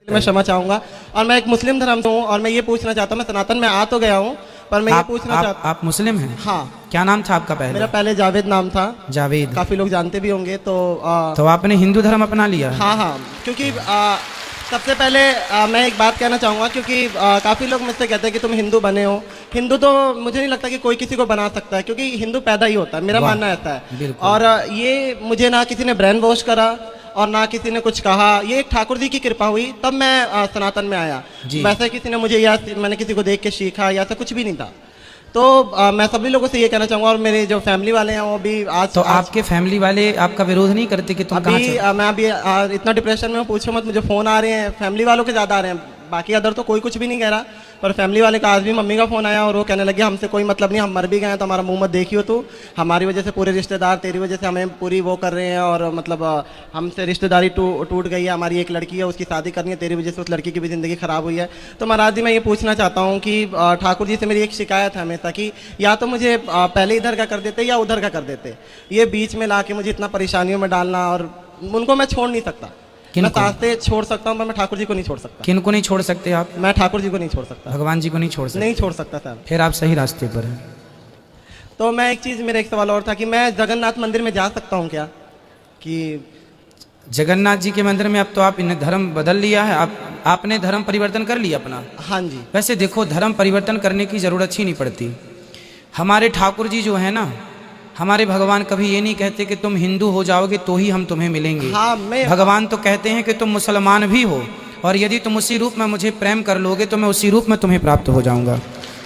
मैं क्षमा चाहूंगा। और मैं एक मुस्लिम धर्म से हूँ और मैं ये पूछना चाहता हूँ, मैं सनातन में आ तो गया हूँ पर मैं ये पूछना चाहता आप मुस्लिम हैं? हाँ। क्या नाम था आपका मेरा पहले? पहले जावेद नाम था, जावेद। काफ़ी लोग जानते भी होंगे। तो आपने हिंदू धर्म अपना लिया? हाँ हाँ, क्योंकि सबसे पहले मैं एक बात कहना चाहूँगा, क्योंकि काफ़ी लोग मुझसे कहते हैं कि तुम हिंदू बने हो। हिंदू तो मुझे नहीं लगता कि कोई किसी को बना सकता है, क्योंकि हिंदू पैदा ही होता है, मेरा वाह, मानना ऐसा है। बिल्कुल। और ये मुझे ना किसी ने ब्रेन वॉश करा और ना किसी ने कुछ कहा, ये एक ठाकुर जी की कृपा हुई तब मैं सनातन में आया। जी। वैसे किसी ने मुझे या मैंने किसी को देख के सीखा या ऐसा कुछ भी नहीं था। तो मैं सभी लोगों से ये कहना चाहूँगा, और मेरे जो फैमिली वाले हैं वो भी आज तो आपके फैमिली वाले आपका विरोध नहीं करते कि तुम कहाँ अभी चले? मैं अभी इतना डिप्रेशन में हूँ, पूछो मत। मुझे फ़ोन आ रहे हैं, फैमिली वालों के ज़्यादा आ रहे हैं, बाकी अदर तो कोई कुछ भी नहीं कह रहा, पर फैमिली वाले का आज भी मम्मी का फ़ोन आया और वो कहने लगे हमसे कोई मतलब नहीं, हम मर भी गए हैं तो हमारा मुंह मत देखियो तू, हमारी वजह से पूरे रिश्तेदार तेरी वजह से हमें पूरी वो कर रहे हैं, और मतलब हमसे रिश्तेदारी टूट गई है, हमारी एक लड़की है उसकी शादी करनी है, तेरी वजह से उस लड़की की भी ज़िंदगी ख़राब हुई है। तो महाराज जी मैं ये पूछना चाहता हूँ कि ठाकुर जी से मेरी एक शिकायत है हमेशा कि या तो मुझे पहले इधर का कर देते या उधर का कर देते, ये बीच में ला के मुझे इतना परेशानियों में डालना, और उनको मैं छोड़ नहीं सकता। मैं सांसें छोड़ सकता हूँ पर मैं ठाकुर जी को नहीं छोड़ सकता। किन को नहीं छोड़ सकते आप? मैं ठाकुर जी को नहीं छोड़ सकता, भगवान जी को नहीं छोड़ सकते? नहीं छोड़ सकता सर। फिर आप सही रास्ते पर हैं। तो मैं एक चीज़, मेरा एक सवाल और था कि मैं जगन्नाथ मंदिर में जा सकता हूँ क्या? कि जगन्नाथ जी के मंदिर में अब तो आपने धर्म बदल लिया है, आपने धर्म परिवर्तन कर लिया अपना। हाँ जी। वैसे देखो, धर्म परिवर्तन करने की जरूरत ही नहीं पड़ती। हमारे ठाकुर जी जो है ना, हमारे भगवान कभी ये नहीं कहते कि तुम हिंदू हो जाओगे तो ही हम तुम्हें मिलेंगे। हाँ, भगवान तो कहते हैं कि तुम मुसलमान भी हो और यदि तुम उसी रूप में मुझे प्रेम कर लोगे तो मैं उसी रूप में तुम्हें प्राप्त हो जाऊंगा।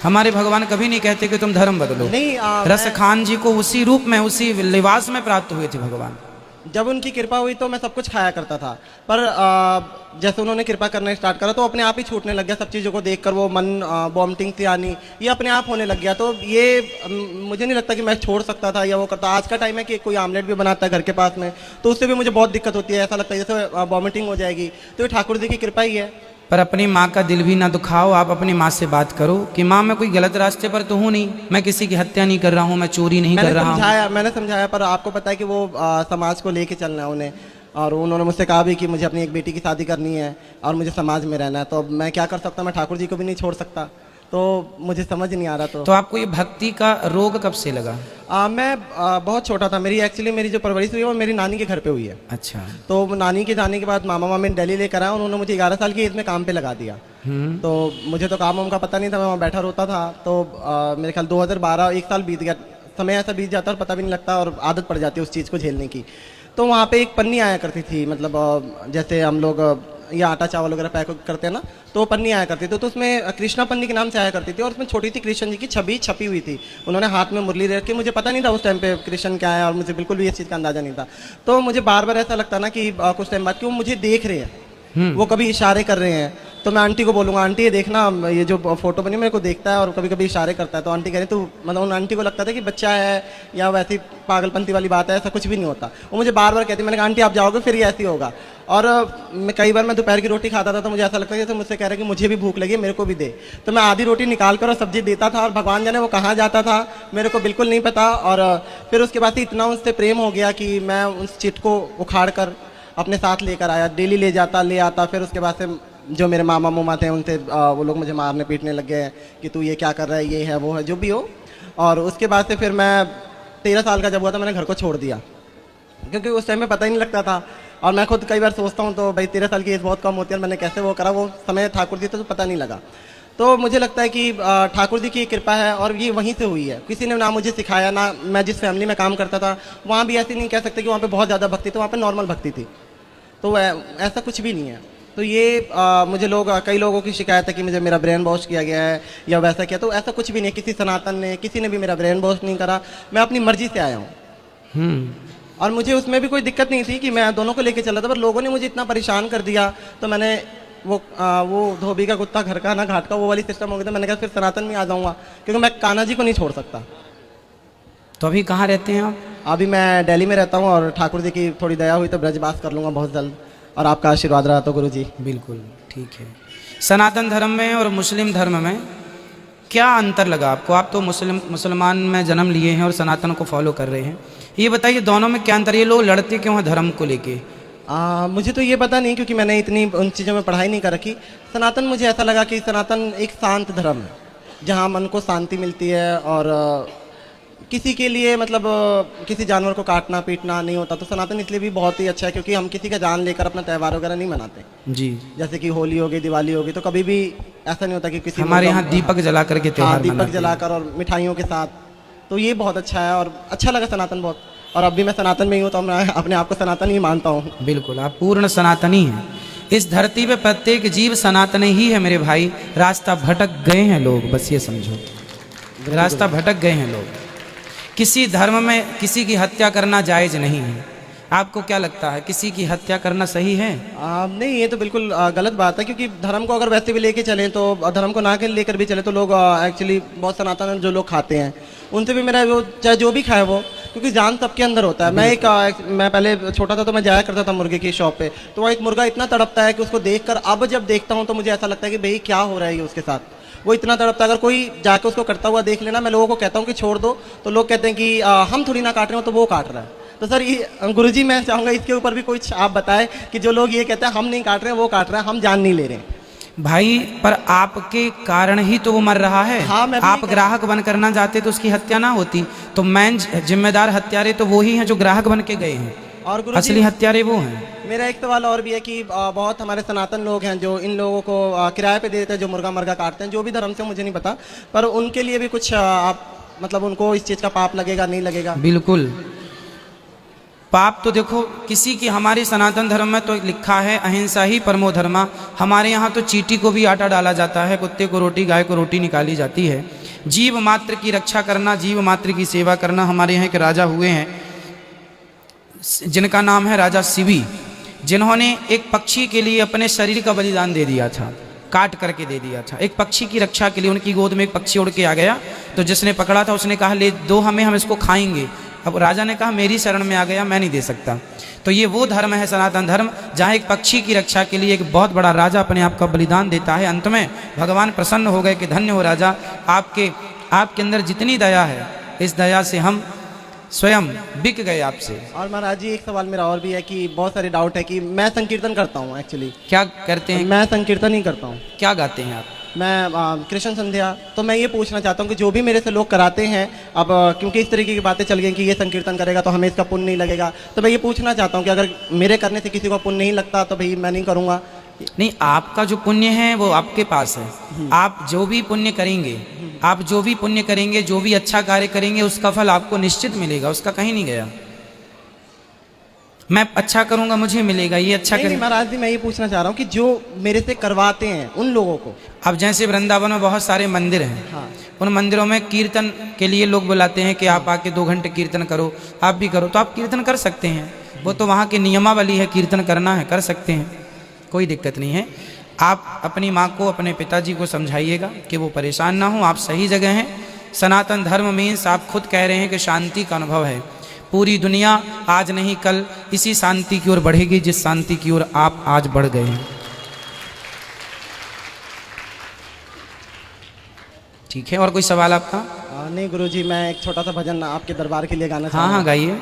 हमारे भगवान कभी नहीं कहते कि तुम धर्म बदलो। नहीं, रस खान जी को उसी रूप में, उसी लिबास में प्राप्त हुए थे भगवान। जब उनकी कृपा हुई तो मैं सब कुछ खाया करता था, पर जैसे उन्होंने कृपा करना स्टार्ट करा तो अपने आप ही छूटने लग गया। सब चीज़ों को देखकर वो मन वॉमिटिंग सी आनी, ये अपने आप होने लग गया। तो ये मुझे नहीं लगता कि मैं छोड़ सकता था या वो करता। आज का टाइम है कि कोई आमलेट भी बनाता है घर के पास में तो उससे भी मुझे बहुत दिक्कत होती है, ऐसा लगता है जैसे वॉमिटिंग हो जाएगी। तो ये ठाकुर जी की कृपा ही है। पर अपनी माँ का दिल भी ना दुखाओ। आप अपनी माँ से बात करो कि माँ मैं कोई गलत रास्ते पर तो हूँ नहीं, मैं किसी की हत्या नहीं कर रहा हूँ, मैं चोरी नहीं कर रहा हूँ। मैंने समझाया, पर आपको पता है कि वो समाज को लेके चलना है उन्हें, और उन्होंने मुझसे कहा भी कि मुझे अपनी एक बेटी की शादी करनी है और मुझे समाज में रहना है। तो अब मैं क्या कर सकता हूँ, मैं ठाकुर जी को भी नहीं छोड़ सकता। तो मुझे समझ नहीं आ रहा। तो आपको ये भक्ति का रोग कब से लगा? मैं बहुत छोटा था। मेरी जो परवरिश हुई है वो मेरी नानी के घर पे हुई है। अच्छा। तो नानी के जाने के बाद मामा मामी दिल्ली लेकर आया, उन्होंने मुझे 11 साल की एज में काम पे लगा दिया। तो मुझे तो काम वाम का पता नहीं था, मैं वहाँ बैठा रोता था। तो मेरे ख्याल 2012 एक साल बीत गया, समय ऐसा बीत जाता है और पता भी नहीं लगता और आदत पड़ जाती है उस चीज़ को झेलने की। तो वहाँ पे एक पन्नी आया करती थी, मतलब जैसे हम लोग ये आटा चावल वगैरह पैक करते हैं ना, तो पन्नी आया करती थी। तो उसमें कृष्णा पन्नी के नाम से आया करती थी और उसमें छोटी सी कृष्ण जी की छवि छपी हुई थी। उन्होंने हाथ में मुरली रख के, मुझे पता नहीं था उस टाइम पे कृष्ण क्या है और मुझे बिल्कुल भी इस चीज़ का अंदाजा नहीं था। तो मुझे बार बार ऐसा लगता ना कि कुछ टाइम बाद कि वो मुझे देख रहे हैं, वो कभी इशारे कर रहे हैं। तो मैं आंटी को बोलूँगा, आंटी ये देखना, ये जो फोटो बनी मेरे को देखता है और कभी कभी इशारे करता है। तो आंटी कह रही, तो मतलब उन आंटी को लगता था कि बच्चा है या वैसी पागलपंती वाली बात है, ऐसा कुछ भी नहीं होता। वो मुझे बार बार कहती, मैंने कहा आंटी आप जाओगे फिर ये ऐसी होगा। और मैं कई बार मैं दोपहर की रोटी खाता था तो मुझे ऐसा लगता था जैसे मुझसे कह रहे कि मुझे भी भूख लगी, मेरे को भी दे। तो मैं आधी रोटी निकाल कर और सब्जी देता था और भगवान जाने वो कहाँ जाता था मेरे को बिल्कुल नहीं पता। और फिर उसके बाद इतना उनसे प्रेम हो गया कि मैं उस चिट को उखाड़ कर अपने साथ लेकर आया, डेली ले आता। फिर उसके बाद से जो मेरे मामा मुमा थे उनसे वो लोग मुझे मारने पीटने लग गए कि तू ये क्या कर रहा है, ये है वो है जो भी हो। और उसके बाद से फिर मैं 13 साल का जब हुआ था मैंने घर को छोड़ दिया, क्योंकि उस टाइम में पता ही नहीं लगता था। और मैं खुद कई बार सोचता हूँ तो भाई 13 साल की एज बहुत कम होती है, मैंने कैसे वो करा। वो समय ठाकुर जी तो पता नहीं लगा। तो मुझे लगता है कि ठाकुर जी की कृपा है और ये वहीं से हुई है। किसी ने ना मुझे सिखाया, ना मैं जिस फैमिली में काम करता था वहाँ भी ऐसे नहीं कह सकते कि वहाँ पे बहुत ज़्यादा भक्ति थी, वहाँ पे नॉर्मल भक्ति थी। तो ऐसा कुछ भी नहीं है। तो ये मुझे कई लोगों की शिकायत है कि मुझे मेरा ब्रेन वॉश किया गया है या वैसा किया, तो ऐसा कुछ भी नहीं है। किसी सनातन ने, किसी ने भी मेरा ब्रेन वॉश नहीं करा, मैं अपनी मर्जी से आया हूँ। और मुझे उसमें भी कोई दिक्कत नहीं थी कि मैं दोनों को लेके चला था, पर लोगों ने मुझे इतना परेशान कर दिया तो मैंने वो धोबी का कुत्ता घर का ना घाट का, वो वाली सिस्टम हो गया था। मैंने कहा फिर सनातन में आ जाऊँगा, क्योंकि मैं कान्हा जी को नहीं छोड़ सकता। तो अभी कहाँ रहते हैं आप? अभी मैं दिल्ली में रहता हूँ और ठाकुर जी की थोड़ी दया हुई तो ब्रजवास कर लूँगा बहुत जल्द, और आपका आशीर्वाद रहा तो गुरु जी। बिल्कुल ठीक है। सनातन धर्म में और मुस्लिम धर्म में क्या अंतर लगा आपको? आप तो मुसलमान में जन्म लिए हैं और सनातन को फॉलो कर रहे हैं, ये बताइए दोनों में क्या अंतर? ये लोग लड़ते क्यों हैं धर्म को लेके? मुझे तो ये पता नहीं, क्योंकि मैंने इतनी उन चीज़ों में पढ़ाई नहीं कर रखी। सनातन मुझे ऐसा लगा कि सनातन एक शांत धर्म है, जहाँ मन को शांति मिलती है और किसी के लिए मतलब किसी जानवर को काटना पीटना नहीं होता। तो सनातन इसलिए भी बहुत ही अच्छा है, क्योंकि हम किसी का जान लेकर अपना त्यौहार वगैरह नहीं मनाते। जी, जैसे कि होली हो गई, दिवाली हो गई, तो कभी भी ऐसा नहीं होता कि किसी हमारे यहाँ दीपक जला करके त्योहार दीपक मनाते हैं। जलाकर और मिठाइयों के साथ। तो ये बहुत अच्छा है और अच्छा लगा सनातन बहुत। और अब भी मैं सनातन में ही हूँ, तो मैं अपने आप को सनातन ही मानता हूँ। बिल्कुल, आप पूर्ण सनातनी हैं। इस धरती पे प्रत्येक जीव सनातन ही है मेरे भाई। रास्ता भटक गए हैं लोग, बस ये समझो, रास्ता भटक गए हैं लोग। किसी धर्म में किसी की हत्या करना जायज नहीं है। आपको क्या लगता है, किसी की हत्या करना सही है? नहीं, ये तो बिल्कुल गलत बात है, क्योंकि धर्म को अगर वैसे भी लेके चलें तो धर्म को ना के लेकर भी चले तो लोग एक्चुअली बहुत सनातन जो लोग खाते हैं उनसे भी मेरा वो चाहे जो भी खाए वो, क्योंकि जान सबके अंदर होता है। मैं पहले छोटा था तो मैं जाया करता था मुर्गे की शॉप पे, तो वहाँ एक मुर्गा इतना तड़पता है कि उसको देखकर अब जब देखता हूँ तो मुझे ऐसा लगता है कि भाई क्या हो रहा है ये उसके साथ। वो इतना तड़पता है, अगर कोई जाके उसको करता हुआ देख लेना, मैं लोगों को कहता हूँ कि छोड़ दो, तो लोग कहते हैं कि हम थोड़ी ना काट रहे हो, तो वो काट रहा है। तो सर ये गुरुजी, मैं चाहूँगा इसके ऊपर भी कुछ आप बताएं कि जो लोग ये कहते हैं हम नहीं काट रहे हैं, वो काट रहा है, हम जान नहीं ले रहे हैं। भाई, पर आपके कारण ही तो वो मर रहा है। हाँ, मैं भी आप ग्राहक बन करना चाहते तो उसकी हत्या ना होती। तो मेन जिम्मेदार हत्यारे तो वो ही हैं जो ग्राहक बन के गए हैं, और गुरुजी असली हत्यारे वो हैं। मेरा एक सवाल और भी है कि बहुत हमारे सनातन लोग हैं जो इन लोगों को किराए पे दे देते हैं, जो मुर्गा मर्गा काटते हैं, जो भी धर्म से मुझे नहीं पता, पर उनके लिए भी कुछ आप मतलब उनको इस चीज़ का पाप लगेगा नहीं लगेगा? बिल्कुल, पाप तो देखो किसी की, हमारे सनातन धर्म में तो लिखा है अहिंसा ही परमो धर्मा। हमारे यहाँ तो चींटी को भी आटा डाला जाता है, कुत्ते को रोटी, गाय को रोटी निकाली जाती है। जीव मात्र की रक्षा करना, जीव मात्र की सेवा करना। हमारे यहाँ एक राजा हुए हैं जिनका नाम है राजा शिवी, जिन्होंने एक पक्षी के लिए अपने शरीर का बलिदान दे दिया था, काट करके दे दिया था। एक पक्षी की रक्षा के लिए उनकी गोद में एक पक्षी उड़ के आ गया, तो जिसने पकड़ा था उसने कहा ले दो हमें, हम इसको खाएंगे। अब राजा ने कहा मेरी शरण में आ गया, मैं नहीं दे सकता। तो ये वो धर्म है सनातन धर्म, जहाँ एक पक्षी की रक्षा के लिए एक बहुत बड़ा राजा अपने आप का बलिदान देता है। अंत में भगवान प्रसन्न हो गए कि धन्य हो राजा, आपके अंदर जितनी दया है, इस दया से हम स्वयं बिक गए आपसे। और महाराज जी एक सवाल मेरा और भी है कि बहुत सारे डाउट है कि मैं संकीर्तन करता हूँ। एक्चुअली क्या करते हैं? मैं संकीर्तन ही करता हूँ। क्या गाते हैं आप? मैं कृष्ण संध्या। तो मैं ये पूछना चाहता हूँ कि जो भी मेरे से लोग कराते हैं, अब क्योंकि इस तरीके की बातें चल गई कि ये संकीर्तन करेगा तो हमें इसका पुण्य नहीं लगेगा, तो मैं ये पूछना चाहता हूँ कि अगर मेरे करने से किसी को पुण्य नहीं लगता तो भाई मैं नहीं करूँगा। नहीं, आपका जो पुण्य है वो आपके पास है। आप जो भी पुण्य करेंगे, आप जो भी पुण्य करेंगे, जो भी अच्छा कार्य करेंगे, उसका फल आपको निश्चित मिलेगा, उसका कहीं नहीं गया। मैं अच्छा करूंगा मुझे मिलेगा, ये अच्छा नहीं, महाराज जी मैं ये पूछना चाह रहा हूँ कि जो मेरे से करवाते हैं उन लोगों को। अब जैसे वृंदावन में बहुत सारे मंदिर हैं, हाँ। उन मंदिरों में कीर्तन के लिए लोग बुलाते हैं कि आप आके 2 घंटे कीर्तन करो, आप भी करो, तो आप कीर्तन कर सकते हैं। वो तो वहाँ की नियमावली है, कीर्तन करना है, कर सकते हैं, कोई दिक्कत नहीं है। आप अपनी माँ को, अपने पिताजी को समझाइएगा कि वो परेशान ना हो, आप सही जगह हैं। सनातन धर्म मीन्स आप खुद कह रहे हैं कि शांति का अनुभव है। पूरी दुनिया आज नहीं कल इसी शांति की ओर बढ़ेगी जिस शांति की ओर आप आज बढ़ गए हैं। ठीक है, और कोई सवाल आपका? नहीं गुरुजी, मैं एक छोटा सा भजन आपके दरबार के लिए गाना हाँ चाहूँगा। हाँ, गाइए।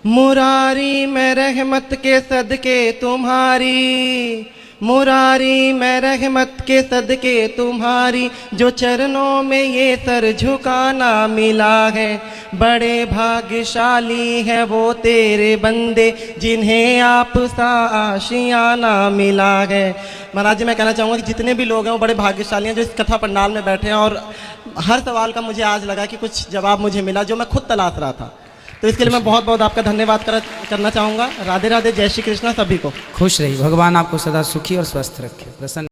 मुरारी में रहमत के सदके तुम्हारी, मुरारी में रहमत के सदके तुम्हारी, जो चरणों में ये सर झुकाना मिला है, बड़े भाग्यशाली है वो तेरे बंदे जिन्हें आप सा आशियाना मिला है। महाराज जी मैं कहना चाहूँगा कि जितने भी लोग हैं वो बड़े भाग्यशाली हैं जो इस कथा पंडाल में बैठे हैं, और हर सवाल का मुझे आज लगा कि कुछ जवाब मुझे मिला जो मैं खुद तलाश रहा था। तो इसके लिए मैं बहुत बहुत आपका धन्यवाद करना चाहूँगा। राधे राधे, जय श्री कृष्णा सभी को। खुश रहिए, भगवान आपको सदा सुखी और स्वस्थ रखे, प्रसन्न।